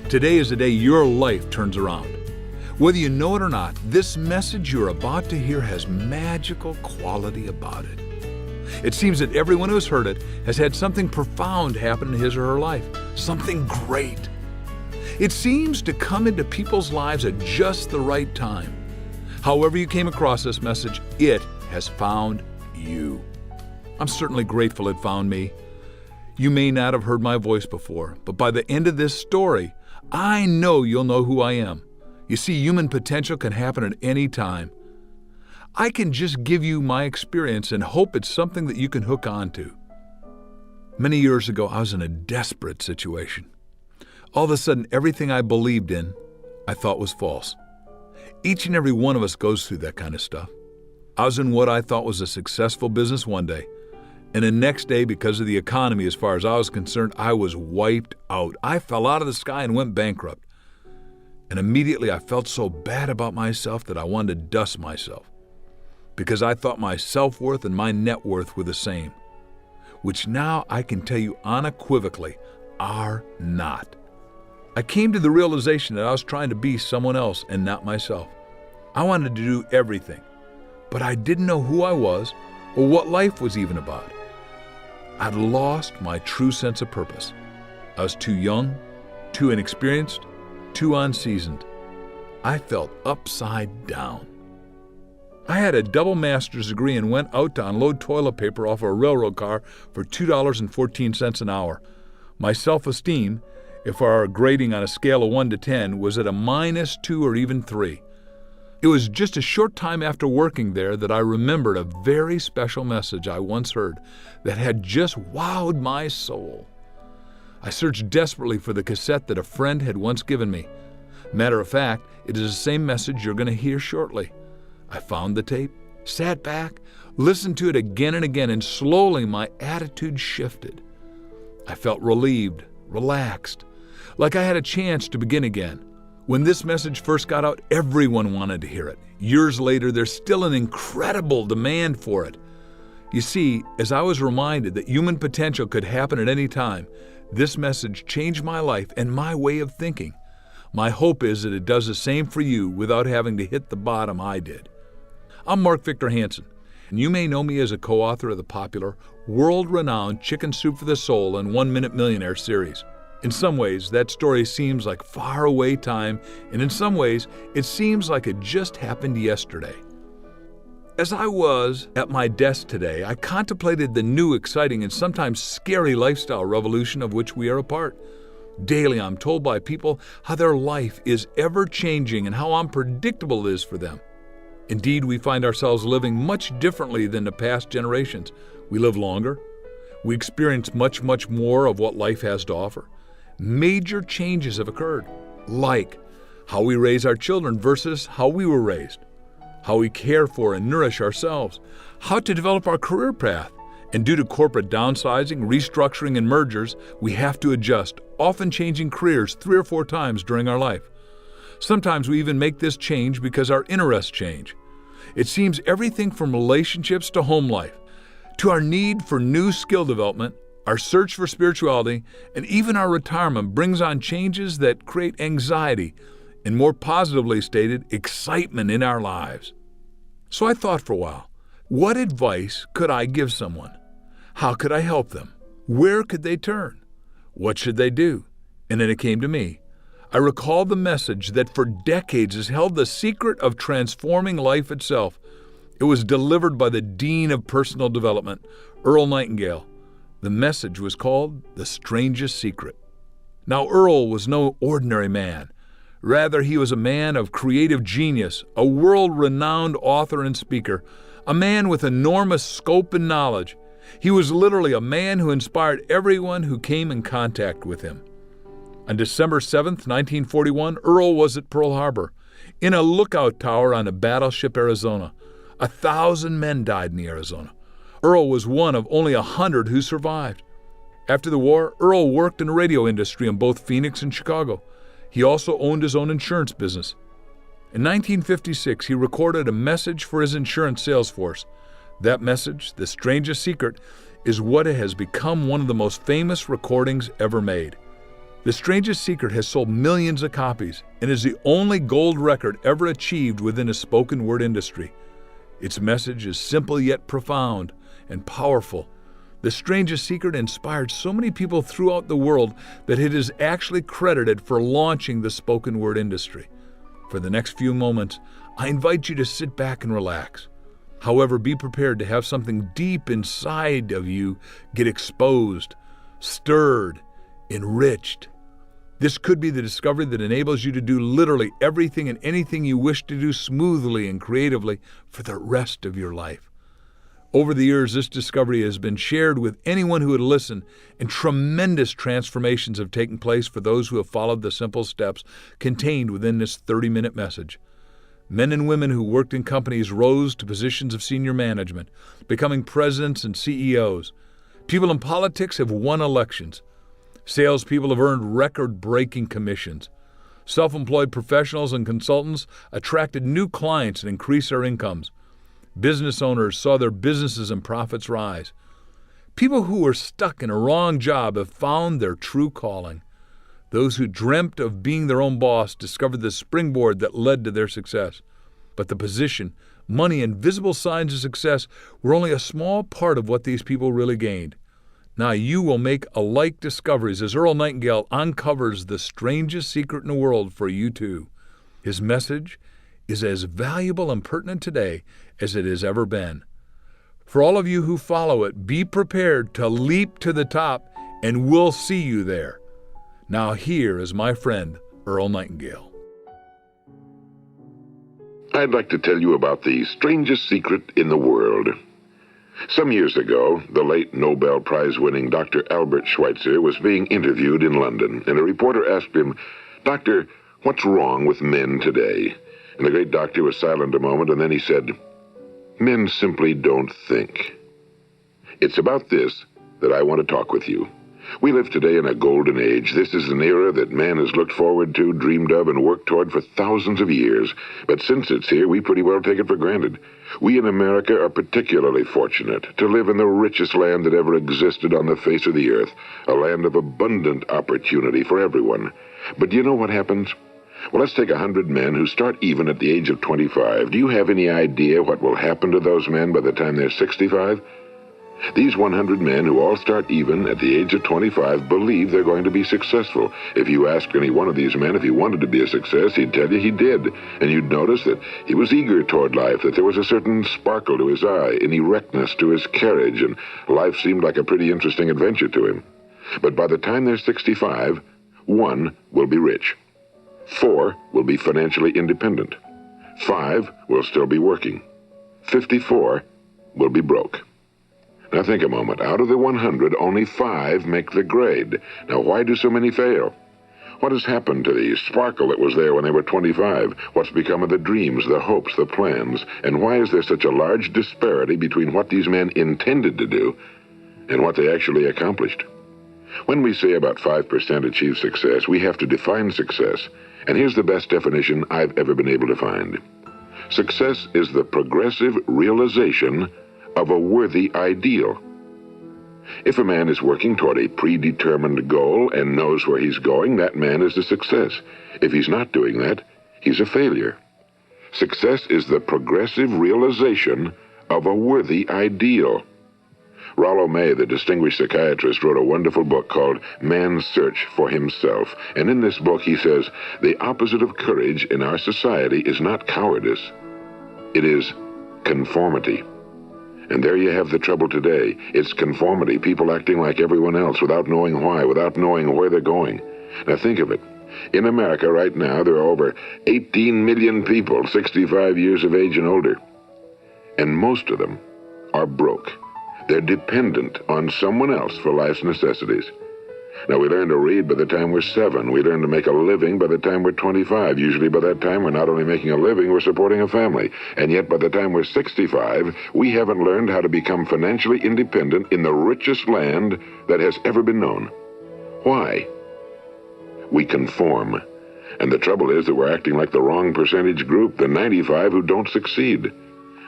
Today is the day your life turns around. Whether you know it or not, this message you're about to hear has magical quality about it. It seems that everyone who has heard it has had something profound happen in his or her life, something great. It seems to come into people's lives at just the right time. However you came across this message, it has found you. I'm certainly grateful it found me. You may not have heard my voice before, but by the end of this story, I know you'll know who I am. You see, human potential can happen at any time. I can just give you my experience and hope it's something that you can hook on to. Many years ago, I was in a desperate situation. All of a sudden, everything I believed in, I thought was false. Each and every one of us goes through that kind of stuff. I was in what I thought was a successful business one day, and the next day, because of the economy as far as I was concerned, I was wiped out. I fell out of the sky and went bankrupt. And immediately I felt so bad about myself that I wanted to dust myself, because I thought my self-worth and my net worth were the same, which now I can tell you unequivocally are not. I came to the realization that I was trying to be someone else and not myself. I wanted to do everything, but I didn't know who I was or what life was even about. I'd lost my true sense of purpose. I was too young, too inexperienced, too unseasoned. I felt upside down. I had a double master's degree and went out to unload toilet paper off a railroad car for $2.14 an hour. My self-esteem, if our grading on a scale of 1 to 10, was at a -2 or even 3. It was just a short time after working there that I remembered a very special message I once heard that had just wowed my soul. I searched desperately for the cassette that a friend had once given me. Matter of fact, it is the same message you're going to hear shortly. I found the tape, sat back, listened to it again and again, and slowly my attitude shifted. I felt relieved, relaxed, like I had a chance to begin again. When this message first got out, everyone wanted to hear it. Years later, there's still an incredible demand for it. You see, as I was reminded that human potential could happen at any time, this message changed my life and my way of thinking. My hope is that it does the same for you without having to hit the bottom I did. I'm Mark Victor Hansen, and you may know me as a co-author of the popular, world-renowned Chicken Soup for the Soul and 1 Minute Millionaire series. In some ways, that story seems like faraway time, and in some ways, it seems like it just happened yesterday. As I was at my desk today, I contemplated the new, exciting, and sometimes scary lifestyle revolution of which we are a part. Daily, I'm told by people how their life is ever-changing and how unpredictable it is for them. Indeed, we find ourselves living much differently than the past generations. We live longer. We experience much, much more of what life has to offer. Major changes have occurred, like how we raise our children versus how we were raised, how we care for and nourish ourselves, how to develop our career path, and due to corporate downsizing, restructuring, and mergers, we have to adjust, often changing careers 3 or 4 times during our life. Sometimes we even make this change because our interests change. It seems everything from relationships to home life, to our need for new skill development, our search for spirituality, and even our retirement brings on changes that create anxiety and, more positively stated, excitement in our lives. So I thought for a while, what advice could I give someone? How could I help them? Where could they turn? What should they do? And then it came to me. I recalled the message that for decades has held the secret of transforming life itself. It was delivered by the Dean of Personal Development, Earl Nightingale. The message was called The Strangest Secret. Now, Earl was no ordinary man. Rather, he was a man of creative genius, a world-renowned author and speaker, a man with enormous scope and knowledge. He was literally a man who inspired everyone who came in contact with him. On December 7th, 1941, Earl was at Pearl Harbor, in a lookout tower on a battleship Arizona. 1,000 men died in the Arizona. Earl was one of only 100 who survived. After the war, Earl worked in the radio industry in both Phoenix and Chicago. He also owned his own insurance business. In 1956, he recorded a message for his insurance sales force. That message, The Strangest Secret, is what has become one of the most famous recordings ever made. The Strangest Secret has sold millions of copies and is the only gold record ever achieved within a spoken word industry. Its message is simple yet profound and powerful. The Strangest Secret inspired so many people throughout the world that it is actually credited for launching the spoken word industry. For the next few moments, I invite you to sit back and relax. However, be prepared to have something deep inside of you get exposed, stirred, enriched. This could be the discovery that enables you to do literally everything and anything you wish to do smoothly and creatively for the rest of your life. Over the years, this discovery has been shared with anyone who would listen, and tremendous transformations have taken place for those who have followed the simple steps contained within this 30-minute message. Men and women who worked in companies rose to positions of senior management, becoming presidents and CEOs. People in politics have won elections. Salespeople have earned record-breaking commissions. Self-employed professionals and consultants attracted new clients and increased their incomes. Business owners saw their businesses and profits rise. People who were stuck in a wrong job have found their true calling. Those who dreamt of being their own boss discovered the springboard that led to their success. But the position, money, and visible signs of success were only a small part of what these people really gained. Now you will make alike discoveries as Earl Nightingale uncovers the strangest secret in the world for you too. His message is as valuable and pertinent today as it has ever been. For all of you who follow it, be prepared to leap to the top, and we'll see you there. Now here is my friend, Earl Nightingale. I'd like to tell you about the strangest secret in the world. Some years ago, the late Nobel Prize-winning Dr. Albert Schweitzer was being interviewed in London, and a reporter asked him, "Doctor, what's wrong with men today?" And the great doctor was silent a moment, and then he said, "Men simply don't think." It's about this that I want to talk with you. We live today in a golden age. This is an era that man has looked forward to, dreamed of, and worked toward for thousands of years. But since it's here, we pretty well take it for granted. We in America are particularly fortunate to live in the richest land that ever existed on the face of the earth, a land of abundant opportunity for everyone. But do you know what happens? Well, let's take 100 men who start even at the age of 25. Do you have any idea what will happen to those men by the time they're 65? These 100 men who all start even at the age of 25 believe they're going to be successful. If you ask any one of these men if he wanted to be a success, he'd tell you he did. And you'd notice that he was eager toward life, that there was a certain sparkle to his eye, an erectness to his carriage, and life seemed like a pretty interesting adventure to him. But by the time they're 65, 1 will be rich. 4 will be financially independent. 5 will still be working. 54 will be broke. Now think a moment. Out of the 100, only 5 make the grade. Now why do so many fail? What has happened to the sparkle that was there when they were 25? What's become of the dreams, the hopes, the plans? And why is there such a large disparity between what these men intended to do and what they actually accomplished? When we say about 5% achieve success, we have to define success. And here's the best definition I've ever been able to find. Success is the progressive realization of a worthy ideal. If a man is working toward a predetermined goal and knows where he's going, that man is a success. If he's not doing that, he's a failure. Success is the progressive realization of a worthy ideal. Rollo May, the distinguished psychiatrist, wrote a wonderful book called Man's Search for Himself. And in this book he says, the opposite of courage in our society is not cowardice. It is conformity. And there you have the trouble today. It's conformity, people acting like everyone else without knowing why, without knowing where they're going. Now think of it. In America right now, there are over 18 million people 65 years of age and older. And most of them are broke. They're dependent on someone else for life's necessities. Now, we learn to read by the time we're 7. We learn to make a living by the time we're 25. Usually by that time, we're not only making a living, we're supporting a family. And yet by the time we're 65, we haven't learned how to become financially independent in the richest land that has ever been known. Why? We conform. And the trouble is that we're acting like the wrong percentage group, the 95 who don't succeed.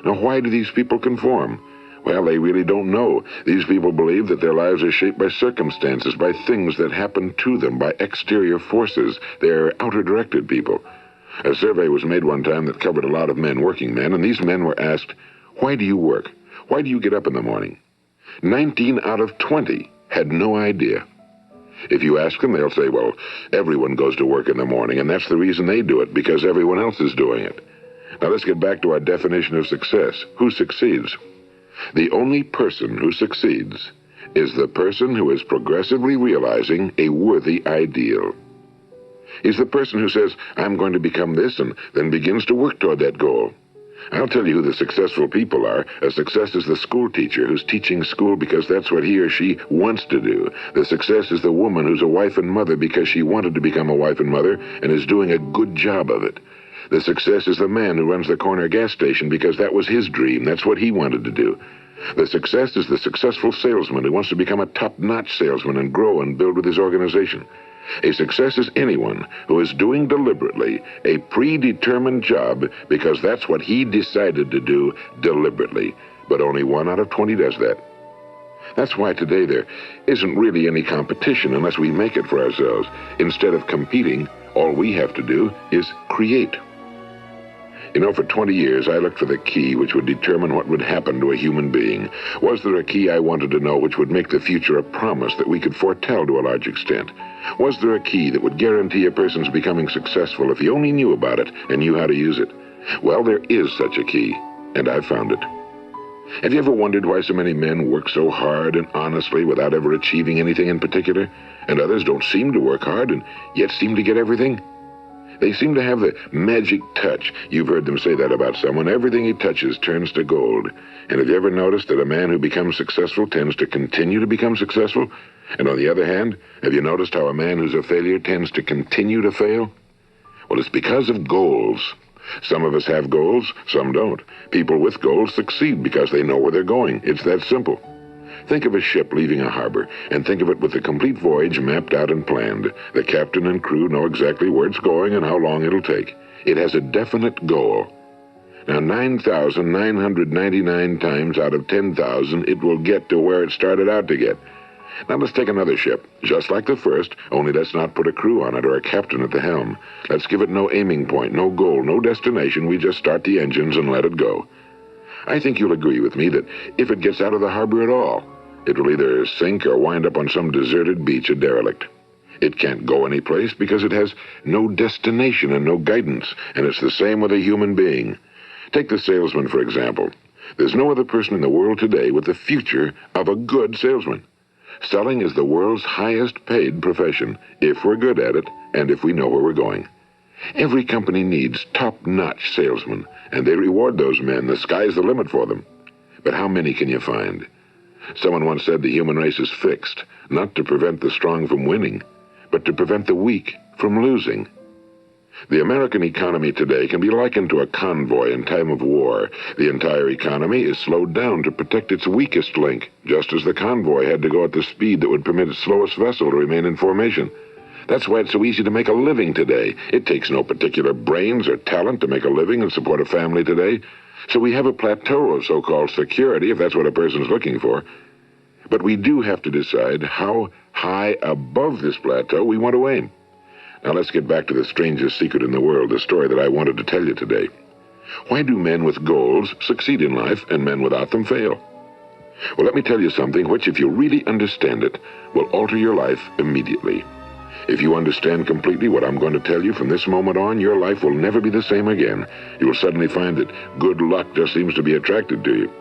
Now, why do these people conform? Well, they really don't know. These people believe that their lives are shaped by circumstances, by things that happen to them, by exterior forces. They're outer-directed people. A survey was made one time that covered a lot of men, working men, and these men were asked, "Why do you work? Why do you get up in the morning?" 19 out of 20 had no idea. If you ask them, they'll say, well, everyone goes to work in the morning, and that's the reason they do it, because everyone else is doing it. Now let's get back to our definition of success. Who succeeds? The only person who succeeds is the person who is progressively realizing a worthy ideal. He's the person who says, I'm going to become this, and then begins to work toward that goal. I'll tell you who the successful people are. A success is the school teacher who's teaching school because that's what he or she wants to do. The success is the woman who's a wife and mother because she wanted to become a wife and mother and is doing a good job of it. The success is the man who runs the corner gas station because that was his dream. That's what he wanted to do. The success is the successful salesman who wants to become a top-notch salesman and grow and build with his organization. A success is anyone who is doing deliberately a predetermined job because that's what he decided to do deliberately. But only 1 out of 20 does that. That's why today there isn't really any competition unless we make it for ourselves. Instead of competing, all we have to do is create. You know, for 20 years, I looked for the key which would determine what would happen to a human being. Was there a key I wanted to know which would make the future a promise that we could foretell to a large extent? Was there a key that would guarantee a person's becoming successful if he only knew about it and knew how to use it? Well, there is such a key, and I've found it. Have you ever wondered why so many men work so hard and honestly without ever achieving anything in particular, and others don't seem to work hard and yet seem to get everything? They seem to have the magic touch. You've heard them say that about someone. Everything he touches turns to gold. And have you ever noticed that a man who becomes successful tends to continue to become successful? And on the other hand, have you noticed how a man who's a failure tends to continue to fail? Well, it's because of goals. Some of us have goals, some don't. People with goals succeed because they know where they're going. It's that simple. Think of a ship leaving a harbor, and think of it with the complete voyage mapped out and planned. The captain and crew know exactly where it's going and how long it'll take. It has a definite goal. Now, 9,999 times out of 10,000, it will get to where it started out to get. Now let's take another ship, just like the first, only let's not put a crew on it or a captain at the helm. Let's give it no aiming point, no goal, no destination. We just start the engines and let it go. I think you'll agree with me that if it gets out of the harbor at all, it will either sink or wind up on some deserted beach, a derelict. It can't go anyplace because it has no destination and no guidance, and it's the same with a human being. Take the salesman, for example. There's no other person in the world today with the future of a good salesman. Selling is the world's highest paid profession, if we're good at it and if we know where we're going. Every company needs top-notch salesmen, and they reward those men. The sky's the limit for them. But how many can you find? Someone once said the human race is fixed, not to prevent the strong from winning, but to prevent the weak from losing. The American economy today can be likened to a convoy in time of war. The entire economy is slowed down to protect its weakest link, just as the convoy had to go at the speed that would permit its slowest vessel to remain in formation. That's why it's so easy to make a living today. It takes no particular brains or talent to make a living and support a family today. So we have a plateau of so-called security, if that's what a person's looking for. But we do have to decide how high above this plateau we want to aim. Now let's get back to the strangest secret in the world, the story that I wanted to tell you today. Why do men with goals succeed in life and men without them fail? Well, let me tell you something which, if you really understand it, will alter your life immediately. If you understand completely what I'm going to tell you from this moment on, your life will never be the same again. You will suddenly find that good luck just seems to be attracted to you.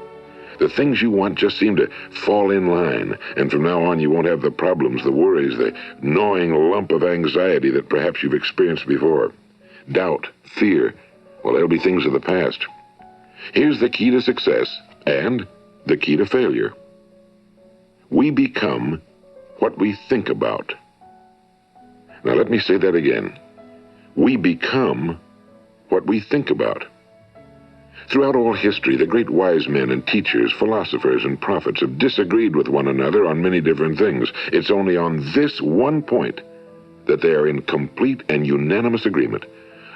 The things you want just seem to fall in line, and from now on you won't have the problems, the worries, the gnawing lump of anxiety that perhaps you've experienced before. Doubt, fear, well, they'll be things of the past. Here's the key to success and the key to failure. We become what we think about. Now let me say that again. We become what we think about. Throughout all history, the great wise men and teachers, philosophers and prophets have disagreed with one another on many different things. It's only on this one point that they are in complete and unanimous agreement.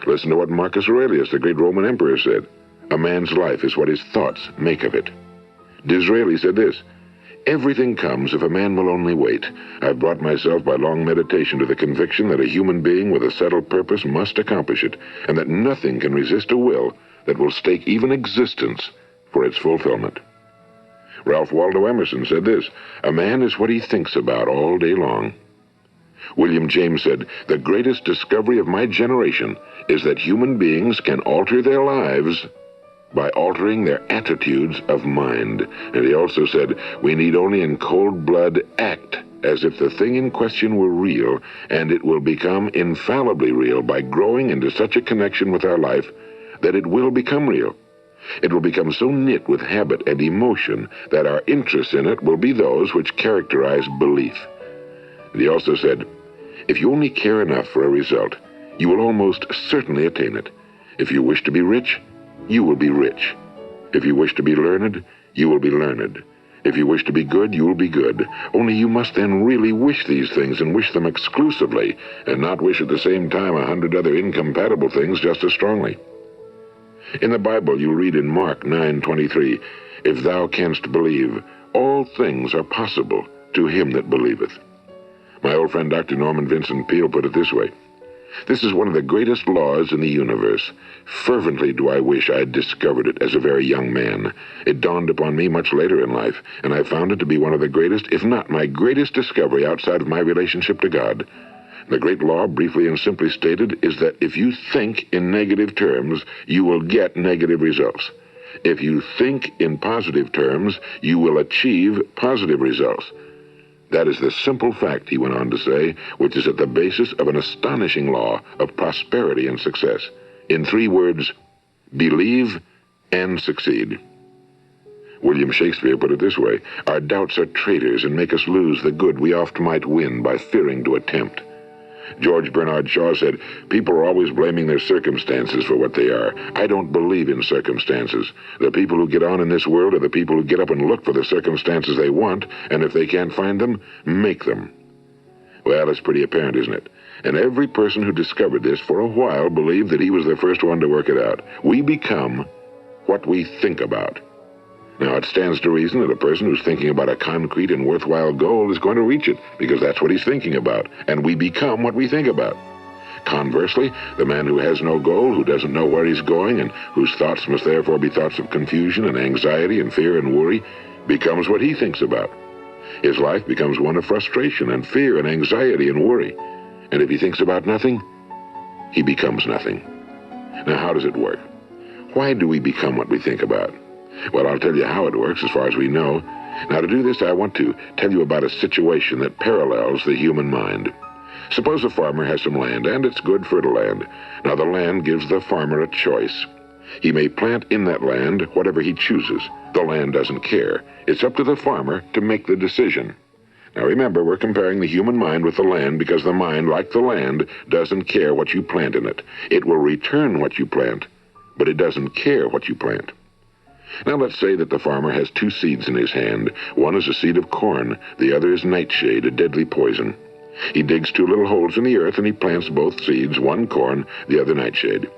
Listen to what Marcus Aurelius, the great Roman emperor, said. A man's life is what his thoughts make of it. Disraeli said this: "Everything comes if a man will only wait. I've brought myself by long meditation to the conviction that a human being with a settled purpose must accomplish it, and that nothing can resist a will that will stake even existence for its fulfillment." Ralph Waldo Emerson said this: "A man is what he thinks about all day long." William James said, "The greatest discovery of my generation is that human beings can alter their lives by altering their attitudes of mind." And he also said, "We need only in cold blood act as if the thing in question were real, and it will become infallibly real by growing into such a connection with our life that it will become real. It will become so knit with habit and emotion that our interest in it will be those which characterize belief." And he also said, "If you only care enough for a result, you will almost certainly attain it. If you wish to be rich, you will be rich. If you wish to be learned, you will be learned. If you wish to be good, you will be good. Only you must then really wish these things, and wish them exclusively, and not wish at the same time 100 other incompatible things just as strongly." In the Bible, you read in Mark 9:23, "If thou canst believe, all things are possible to him that believeth." My old friend Dr. Norman Vincent Peale put it this way: "This is one of the greatest laws in the universe. Fervently do I wish I had discovered it as a very young man. It dawned upon me much later in life, and I found it to be one of the greatest, if not my greatest discovery outside of my relationship to God. The great law, briefly and simply stated, is that if you think in negative terms, you will get negative results. If you think in positive terms, you will achieve positive results. That is the simple fact," he went on to say, "which is at the basis of an astonishing law of prosperity and success. In 3 words, believe and succeed." William Shakespeare put it this way: "Our doubts are traitors and make us lose the good we oft might win by fearing to attempt." George Bernard Shaw said, "People are always blaming their circumstances for what they are. I don't believe in circumstances. The people who get on in this world are the people who get up and look for the circumstances they want, and if they can't find them, make them." Well, it's pretty apparent, isn't it? And every person who discovered this for a while believed that he was the first one to work it out. We become what we think about. Now, it stands to reason that a person who's thinking about a concrete and worthwhile goal is going to reach it, because that's what he's thinking about, and we become what we think about. Conversely, the man who has no goal, who doesn't know where he's going, and whose thoughts must therefore be thoughts of confusion and anxiety and fear and worry, becomes what he thinks about. His life becomes one of frustration and fear and anxiety and worry. And if he thinks about nothing, he becomes nothing. Now, how does it work? Why do we become what we think about? Well, I'll tell you how it works as far as we know. Now, to do this, I want to tell you about a situation that parallels the human mind. Suppose a farmer has some land, and it's good, fertile land. Now, the land gives the farmer a choice. He may plant in that land whatever he chooses. The land doesn't care. It's up to the farmer to make the decision. Now, remember, we're comparing the human mind with the land because the mind, like the land, doesn't care what you plant in it. It will return what you plant, but it doesn't care what you plant. Now, let's say that the farmer has 2 seeds in his hand. One is a seed of corn. The other is nightshade, a deadly poison. He digs 2 little holes in the earth, and he plants both seeds, one corn, the other nightshade.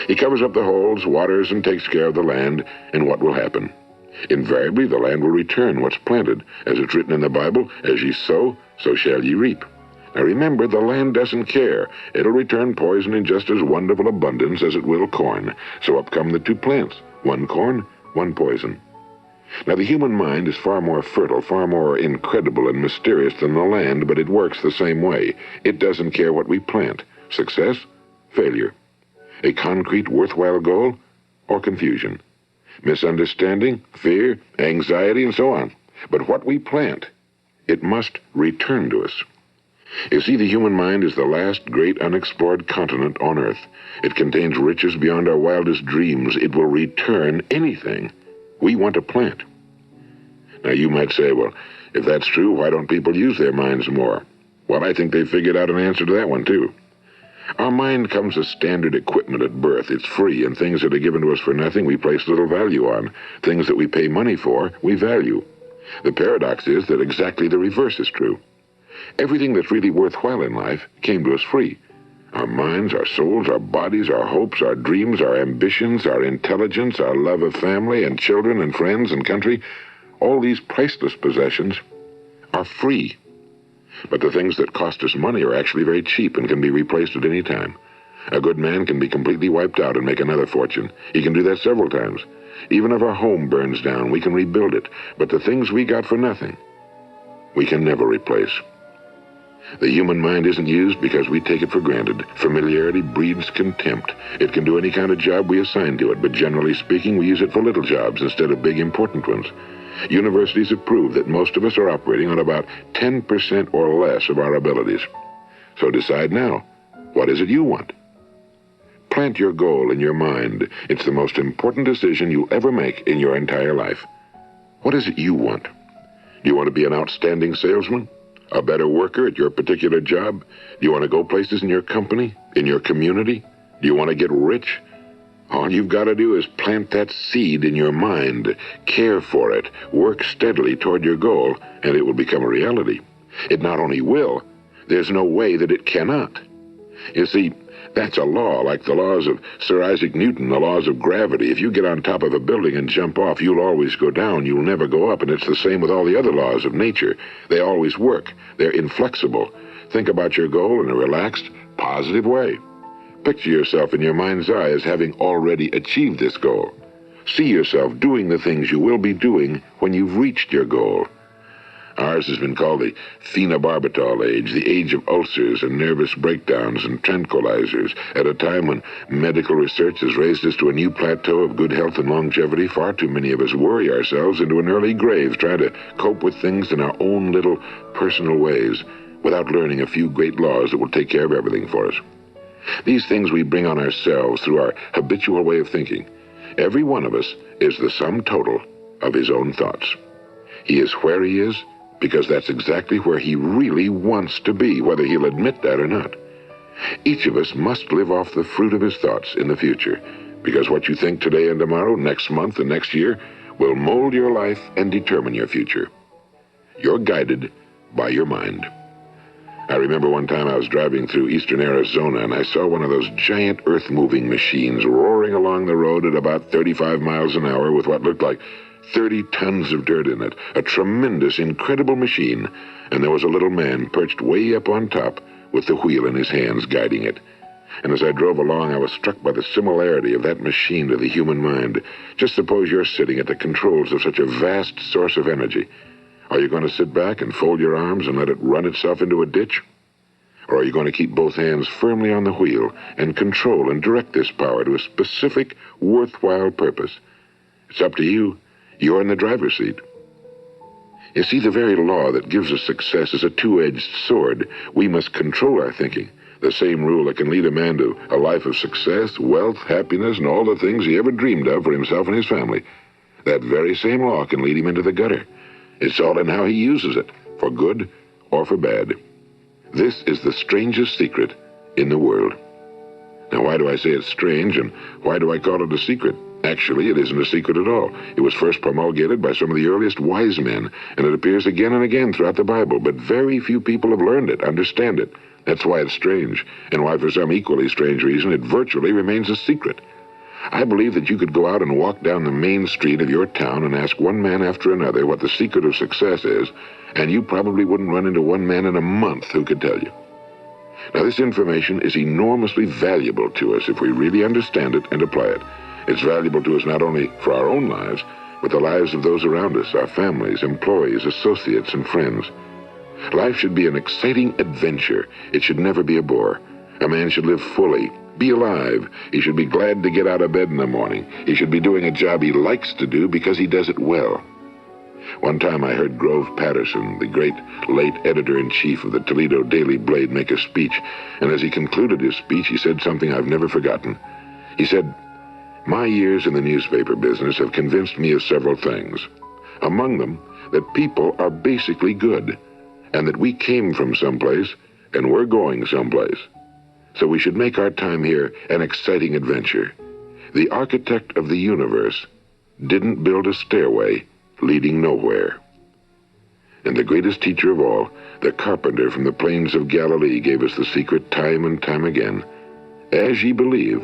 He covers up the holes, waters, and takes care of the land, and what will happen? Invariably, the land will return what's planted. As it's written in the Bible, as ye sow, so shall ye reap. Now remember, the land doesn't care. It'll return poison in just as wonderful abundance as it will corn. So up come the 2 plants, one corn, one poison. Now, the human mind is far more fertile, far more incredible and mysterious than the land, but it works the same way. It doesn't care what we plant. Success, failure. A concrete, worthwhile goal, or confusion. Misunderstanding, fear, anxiety, and so on. But what we plant, it must return to us. You see, the human mind is the last great unexplored continent on Earth. It contains riches beyond our wildest dreams. It will return anything we want to plant. Now, you might say, well, if that's true, why don't people use their minds more? Well, I think they figured out an answer to that one, too. Our mind comes as standard equipment at birth. It's free, and things that are given to us for nothing we place little value on. Things that we pay money for, we value. The paradox is that exactly the reverse is true. Everything that's really worthwhile in life came to us free. Our minds, our souls, our bodies, our hopes, our dreams, our ambitions, our intelligence, our love of family and children and friends and country, All these priceless possessions are free. But the things that cost us money are actually very cheap and can be replaced at any time. A good man can be completely wiped out and make another fortune. He can do that several times. Even if our home burns down, we can rebuild it. But the things we got for nothing, we can never replace. The human mind isn't used because we take it for granted. Familiarity breeds contempt. It can do any kind of job we assign to it, but generally speaking, we use it for little jobs instead of big, important ones. Universities have proved that most of us are operating on about 10% or less of our abilities. So decide now, what is it you want? Plant your goal in your mind. It's the most important decision you'll ever make in your entire life. What is it you want? Do you want to be an outstanding salesman? A better worker at your particular job? Do you want to go places in your company? In your community? Do you want to get rich? All you've got to do is plant that seed in your mind, care for it, work steadily toward your goal, and it will become a reality. It not only will, there's no way that it cannot. You see, that's a law, like the laws of Sir Isaac Newton, the laws of gravity. If you get on top of a building and jump off, you'll always go down. You'll never go up, and it's the same with all the other laws of nature. They always work. They're inflexible. Think about your goal in a relaxed, positive way. Picture yourself in your mind's eye as having already achieved this goal. See yourself doing the things you will be doing when you've reached your goal. Ours has been called the phenobarbital age, the age of ulcers and nervous breakdowns and tranquilizers. At a time when medical research has raised us to a new plateau of good health and longevity, far too many of us worry ourselves into an early grave trying to cope with things in our own little personal ways without learning a few great laws that will take care of everything for us. These things we bring on ourselves through our habitual way of thinking. Every one of us is the sum total of his own thoughts. He is where he is because that's exactly where he really wants to be, whether he'll admit that or not. Each of us must live off the fruit of his thoughts in the future, because what you think today and tomorrow, next month and next year, will mold your life and determine your future. You're guided by your mind. I remember one time I was driving through eastern Arizona and I saw one of those giant earth-moving machines roaring along the road at about 35 miles an hour with what looked like 30 tons of dirt in it. A tremendous, incredible machine. And there was a little man perched way up on top with the wheel in his hands guiding it. And as I drove along, I was struck by the similarity of that machine to the human mind. Just suppose you're sitting at the controls of such a vast source of energy. Are you going to sit back and fold your arms and let it run itself into a ditch? Or are you going to keep both hands firmly on the wheel and control and direct this power to a specific, worthwhile purpose? It's up to you. You're in the driver's seat. You see, the very law that gives us success is a two-edged sword. We must control our thinking. The same rule that can lead a man to a life of success, wealth, happiness, and all the things he ever dreamed of for himself and his family. That very same law can lead him into the gutter. It's all in how he uses it, for good or for bad. This is the strangest secret in the world. Now, why do I say it's strange, and why do I call it a secret? Actually, it isn't a secret at all. It was first promulgated by some of the earliest wise men, and it appears again and again throughout the Bible, but very few people have learned it, understand it. That's why it's strange, and why for some equally strange reason it virtually remains a secret. I believe that you could go out and walk down the main street of your town and ask one man after another what the secret of success is, and you probably wouldn't run into one man in a month who could tell you. Now, this information is enormously valuable to us if we really understand it and apply it. It's valuable to us not only for our own lives, but the lives of those around us, our families, employees, associates, and friends. Life should be an exciting adventure. It should never be a bore. A man should live fully, be alive. He should be glad to get out of bed in the morning. He should be doing a job he likes to do because he does it well. One time I heard Grove Patterson, the great late editor-in-chief of the Toledo Daily Blade, make a speech, and as he concluded his speech, he said something I've never forgotten. He said, "My years in the newspaper business have convinced me of several things. Among them, that people are basically good, and that we came from someplace and we're going someplace. So we should make our time here an exciting adventure. The architect of the universe didn't build a stairway leading nowhere." And the greatest teacher of all, the carpenter from the plains of Galilee, gave us the secret time and time again. As ye believe,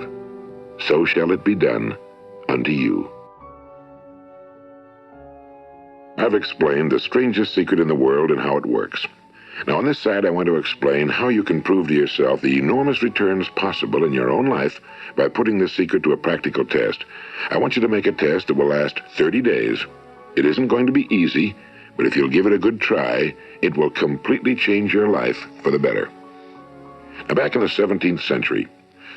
so shall it be done unto you. I've explained the strangest secret in the world and how it works. Now, on this side, I want to explain how you can prove to yourself the enormous returns possible in your own life by putting this secret to a practical test. I want you to make a test that will last 30 days. It isn't going to be easy, but if you'll give it a good try, it will completely change your life for the better. Now, back in the 17th century,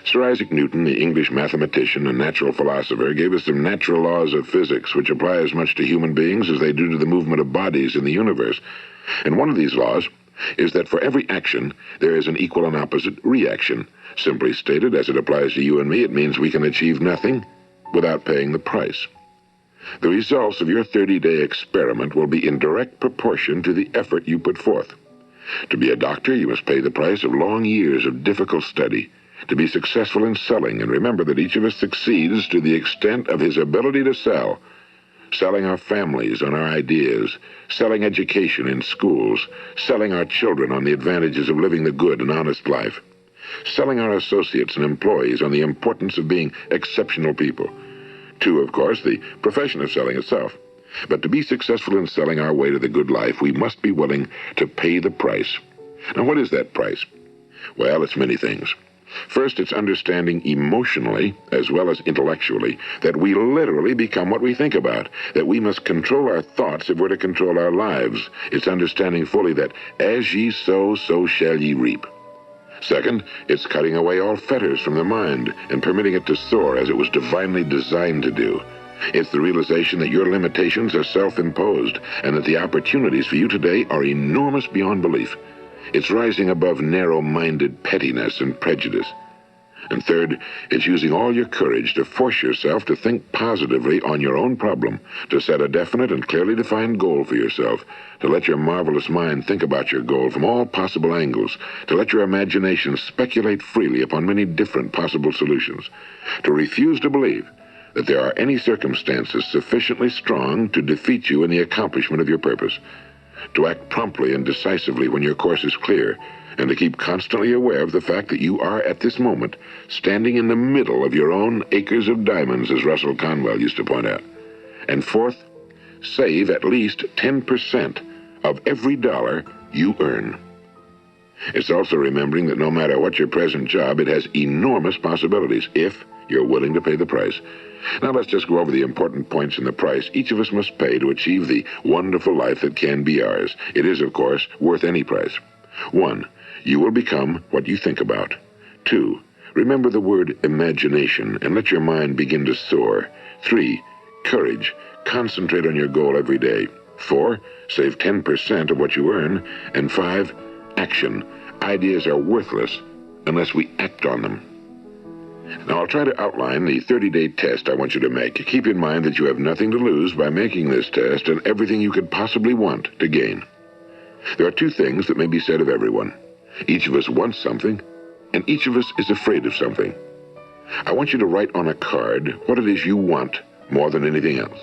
Sir Isaac Newton, the English mathematician and natural philosopher, gave us some natural laws of physics which apply as much to human beings as they do to the movement of bodies in the universe. And one of these laws is that for every action, there is an equal and opposite reaction. Simply stated, as it applies to you and me, it means we can achieve nothing without paying the price. The results of your 30-day experiment will be in direct proportion to the effort you put forth. To be a doctor, you must pay the price of long years of difficult study. To be successful in selling, and remember that each of us succeeds to the extent of his ability to sell. Selling our families on our ideas, selling education in schools, selling our children on the advantages of living the good and honest life, selling our associates and employees on the importance of being exceptional people. To, of course, the profession of selling itself. But to be successful in selling our way to the good life, we must be willing to pay the price. Now, what is that price? Well, it's many things. First, it's understanding emotionally, as well as intellectually, that we literally become what we think about, that we must control our thoughts if we're to control our lives. It's understanding fully that as ye sow, so shall ye reap. Second, it's cutting away all fetters from the mind and permitting it to soar as it was divinely designed to do. It's the realization that your limitations are self-imposed and that the opportunities for you today are enormous beyond belief. It's rising above narrow-minded pettiness and prejudice. And third, it's using all your courage to force yourself to think positively on your own problem, to set a definite and clearly defined goal for yourself, to let your marvelous mind think about your goal from all possible angles, to let your imagination speculate freely upon many different possible solutions, to refuse to believe that there are any circumstances sufficiently strong to defeat you in the accomplishment of your purpose, to act promptly and decisively when your course is clear, and to keep constantly aware of the fact that you are, at this moment, standing in the middle of your own acres of diamonds, as Russell Conwell used to point out. And fourth, save at least 10% of every dollar you earn. It's also remembering that no matter what your present job, it has enormous possibilities if you're willing to pay the price. Now let's just go over the important points in the price each of us must pay to achieve the wonderful life that can be ours. It is, of course, worth any price. 1. You will become what you think about. 2. Remember the word imagination and let your mind begin to soar. 3. Courage. Concentrate on your goal every day. 4. Save 10% of what you earn. And 5. Action. Ideas are worthless unless we act on them. Now, I'll try to outline the 30-day test I want you to make. Keep in mind that you have nothing to lose by making this test and everything you could possibly want to gain. There are two things that may be said of everyone. Each of us wants something, and each of us is afraid of something. I want you to write on a card what it is you want more than anything else.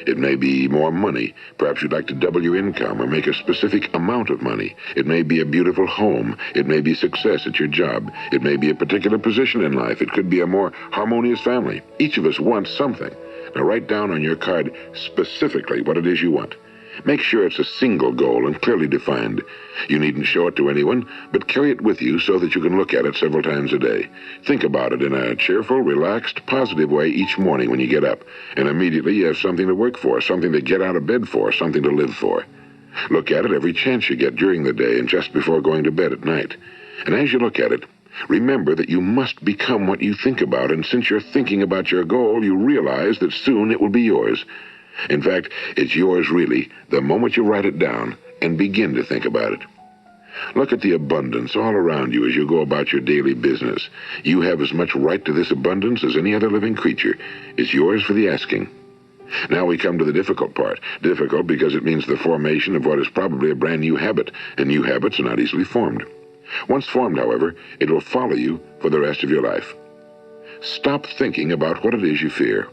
It may be more money. Perhaps you'd like to double your income or make a specific amount of money. It may be a beautiful home. It may be success at your job. It may be a particular position in life. It could be a more harmonious family. Each of us wants something. Now write down on your card specifically what it is you want. Make sure it's a single goal and clearly defined. You needn't show it to anyone, but carry it with you so that you can look at it several times a day. Think about it in a cheerful, relaxed, positive way each morning when you get up, and immediately you have something to work for, something to get out of bed for, something to live for. Look at it every chance you get during the day and just before going to bed at night. And as you look at it, remember that you must become what you think about, and since you're thinking about your goal, you realize that soon it will be yours. In fact, it's yours really the moment you write it down and begin to think about it. Look at the abundance all around you as you go about your daily business. You have as much right to this abundance as any other living creature. It's yours for the asking. Now we come to the difficult part. Difficult because it means the formation of what is probably a brand new habit, and new habits are not easily formed. Once formed, however, it will follow you for the rest of your life. Stop thinking about what it is you fear.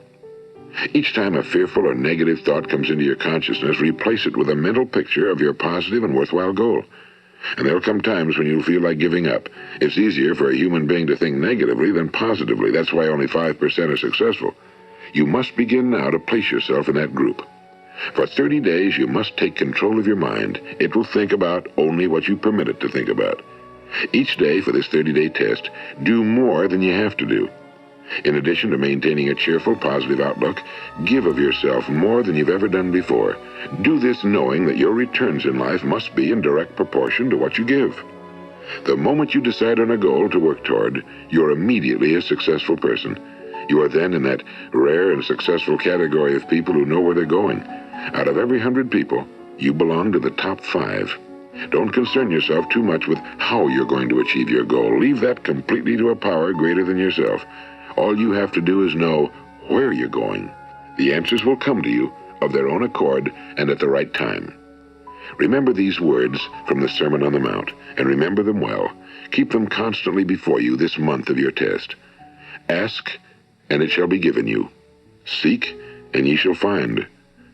Each time a fearful or negative thought comes into your consciousness, replace it with a mental picture of your positive and worthwhile goal. And there'll come times when you'll feel like giving up. It's easier for a human being to think negatively than positively. That's why only 5% are successful. You must begin now to place yourself in that group. For 30 days, you must take control of your mind. It will think about only what you permit it to think about. Each day for this 30-day test, do more than you have to do. In addition to maintaining a cheerful, positive outlook, give of yourself more than you've ever done before. Do this knowing that your returns in life must be in direct proportion to what you give. The moment you decide on a goal to work toward, you're immediately a successful person. You are then in that rare and successful category of people who know where they're going. Out of every 100 people, you belong to the top 5. Don't concern yourself too much with how you're going to achieve your goal. Leave that completely to a power greater than yourself. All you have to do is know where you're going. The answers will come to you of their own accord and at the right time. Remember these words from the Sermon on the Mount, and remember them well. Keep them constantly before you this month of your test. Ask, and it shall be given you. Seek, and ye shall find.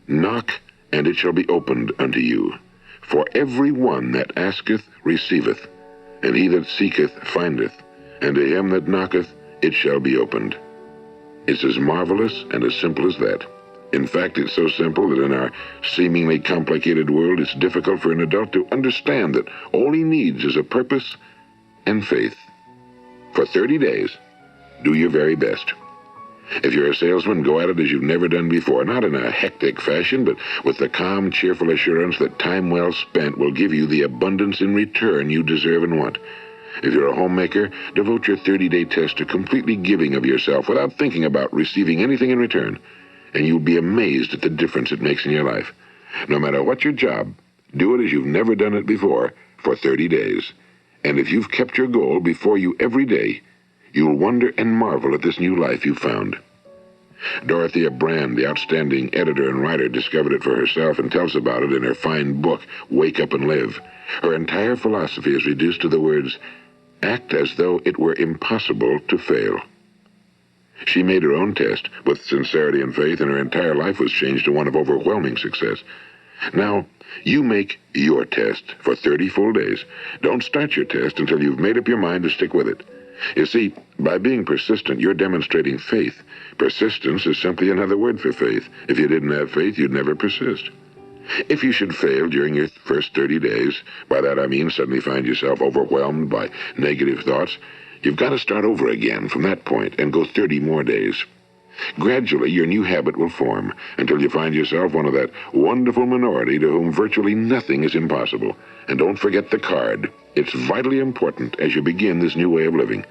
Knock, and it shall be opened unto you. For every one that asketh receiveth, and he that seeketh findeth, and to him that knocketh it shall be opened. It's as marvelous and as simple as that. In fact, it's so simple that in our seemingly complicated world, it's difficult for an adult to understand that all he needs is a purpose and faith. For 30 days, do your very best. If you're a salesman, go at it as you've never done before, not in a hectic fashion, but with the calm, cheerful assurance that time well spent will give you the abundance in return you deserve and want. If you're a homemaker, devote your 30-day test to completely giving of yourself without thinking about receiving anything in return, and you'll be amazed at the difference it makes in your life. No matter what your job, do it as you've never done it before for 30 days. And if you've kept your goal before you every day, you'll wonder and marvel at this new life you've found. Dorothea Brand, the outstanding editor and writer, discovered it for herself and tells about it in her fine book, Wake Up and Live. Her entire philosophy is reduced to the words, act as though it were impossible to fail. She made her own test with sincerity and faith, and her entire life was changed to one of overwhelming success. Now, you make your test for 30 full days. Don't start your test until you've made up your mind to stick with it. You see, by being persistent, you're demonstrating faith. Persistence is simply another word for faith. If you didn't have faith, you'd never persist. If you should fail during your first 30 days, by that I mean suddenly find yourself overwhelmed by negative thoughts, you've got to start over again from that point and go 30 more days. Gradually, your new habit will form until you find yourself one of that wonderful minority to whom virtually nothing is impossible. And don't forget the card. It's vitally important as you begin this new way of living.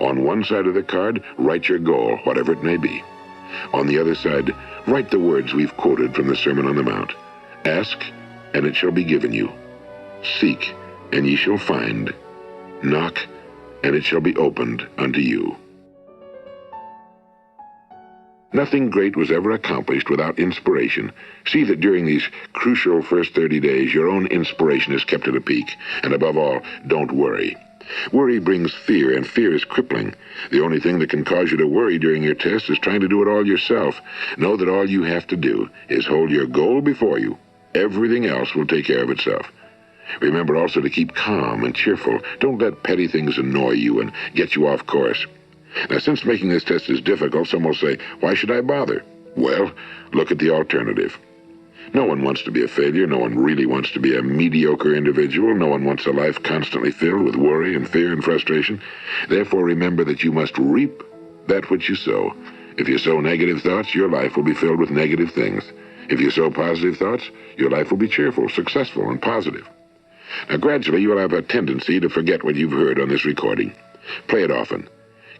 On one side of the card, write your goal, whatever it may be. On the other side, write the words we've quoted from the Sermon on the Mount. Ask, and it shall be given you. Seek, and ye shall find. Knock, and it shall be opened unto you. Nothing great was ever accomplished without inspiration. See that during these crucial first 30 days, your own inspiration is kept at a peak. And above all, don't worry. Worry brings fear, and fear is crippling. The only thing that can cause you to worry during your test is trying to do it all yourself. Know that all you have to do is hold your goal before you. Everything else will take care of itself. Remember also to keep calm and cheerful. Don't let petty things annoy you and get you off course. Now, since making this test is difficult, some will say, why should I bother? Well, look at the alternative. No one wants to be a failure. No one really wants to be a mediocre individual. No one wants a life constantly filled with worry and fear and frustration. Therefore, remember that you must reap that which you sow. If you sow negative thoughts, your life will be filled with negative things. If you sow positive thoughts, your life will be cheerful, successful, and positive. Now, gradually, you will have a tendency to forget what you've heard on this recording. Play it often.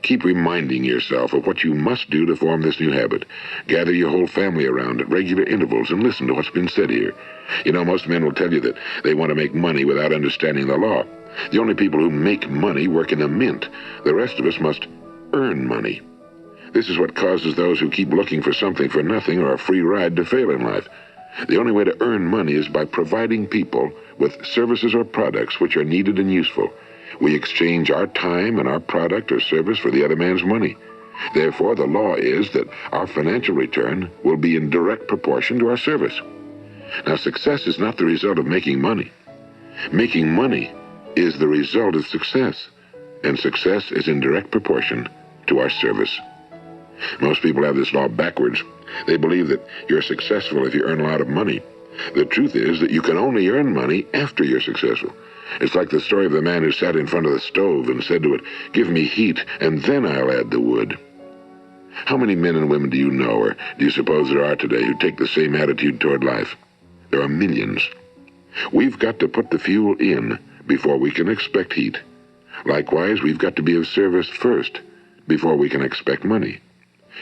Keep reminding yourself of what you must do to form this new habit. Gather your whole family around at regular intervals and listen to what's been said here. You know, most men will tell you that they want to make money without understanding the law. The only people who make money work in a mint. The rest of us must earn money. This is what causes those who keep looking for something for nothing or a free ride to fail in life. The only way to earn money is by providing people with services or products which are needed and useful. We exchange our time and our product or service for the other man's money. Therefore, the law is that our financial return will be in direct proportion to our service. Now, success is not the result of making money. Making money is the result of success, and success is in direct proportion to our service. Most people have this law backwards. They believe that you're successful if you earn a lot of money. The truth is that you can only earn money after you're successful. It's like the story of the man who sat in front of the stove and said to it, "Give me heat, and then I'll add the wood." How many men and women do you know, or do you suppose there are today, who take the same attitude toward life? There are millions. We've got to put the fuel in before we can expect heat. Likewise, we've got to be of service first before we can expect money.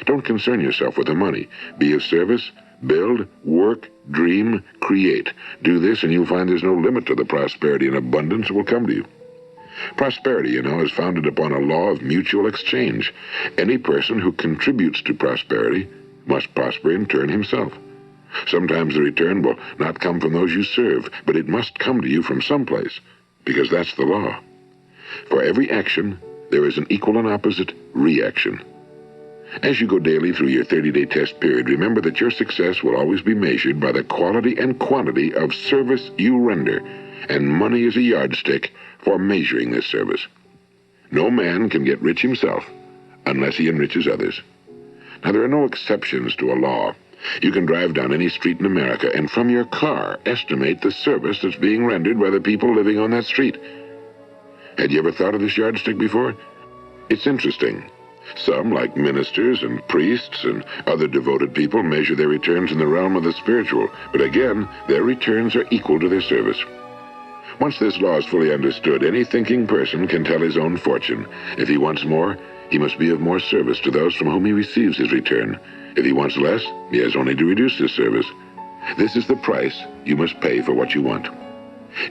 Don't concern yourself with the money. Be of service, build, work, dream, create. Do this and you'll find there's no limit to the prosperity and abundance that will come to you. Prosperity, is founded upon a law of mutual exchange. Any person who contributes to prosperity must prosper in turn himself. Sometimes the return will not come from those you serve, but it must come to you from someplace, because that's the law. For every action, there is an equal and opposite reaction. As you go daily through your 30-day test period, remember that your success will always be measured by the quality and quantity of service you render, and money is a yardstick for measuring this service. No man can get rich himself unless he enriches others. Now, there are no exceptions to a law. You can drive down any street in America and from your car estimate the service that's being rendered by the people living on that street. Had you ever thought of this yardstick before? It's interesting. Some, like ministers and priests and other devoted people, measure their returns in the realm of the spiritual, but again, their returns are equal to their service. Once this law is fully understood, any thinking person can tell his own fortune. If he wants more, he must be of more service to those from whom he receives his return. If he wants less, he has only to reduce his service. This is the price you must pay for what you want.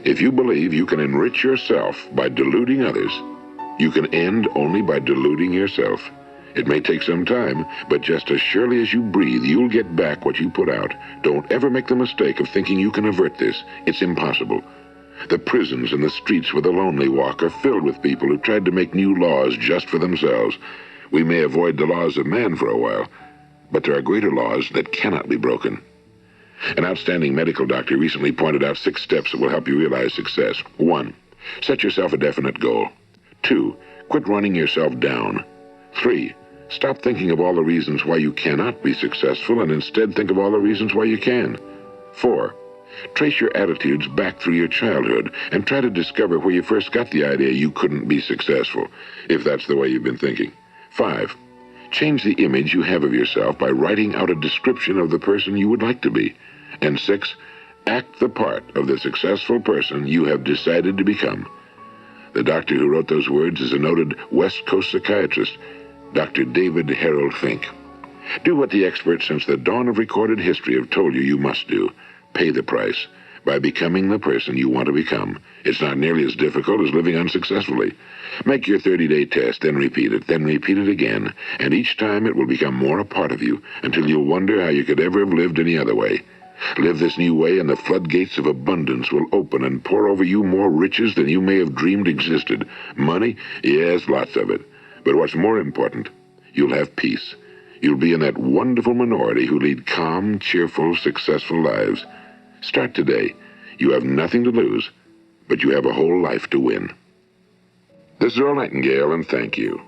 If you believe you can enrich yourself by deluding others, you can end only by deluding yourself. It may take some time, but just as surely as you breathe, you'll get back what you put out. Don't ever make the mistake of thinking you can avert this. It's impossible. The prisons and the streets where the lonely walk are filled with people who tried to make new laws just for themselves. We may avoid the laws of man for a while, but there are greater laws that cannot be broken. An outstanding medical doctor recently pointed out 6 steps that will help you realize success. 1. Set yourself a definite goal. 2. Quit running yourself down. 3. Stop thinking of all the reasons why you cannot be successful and instead think of all the reasons why you can. 4. Trace your attitudes back through your childhood and try to discover where you first got the idea you couldn't be successful, if that's the way you've been thinking. 5. Change the image you have of yourself by writing out a description of the person you would like to be. And 6. Act the part of the successful person you have decided to become. The doctor who wrote those words is a noted West Coast psychiatrist, Dr. David Harold Fink. Do what the experts since the dawn of recorded history have told you you must do. Pay the price by becoming the person you want to become. It's not nearly as difficult as living unsuccessfully. Make your 30-day test, then repeat it again, and each time it will become more a part of you until you'll wonder how you could ever have lived any other way. Live this new way and the floodgates of abundance will open and pour over you more riches than you may have dreamed existed. Money? Yes, lots of it. But what's more important, you'll have peace. You'll be in that wonderful minority who lead calm, cheerful, successful lives. Start today. You have nothing to lose, but you have a whole life to win. This is Earl Nightingale, and thank you.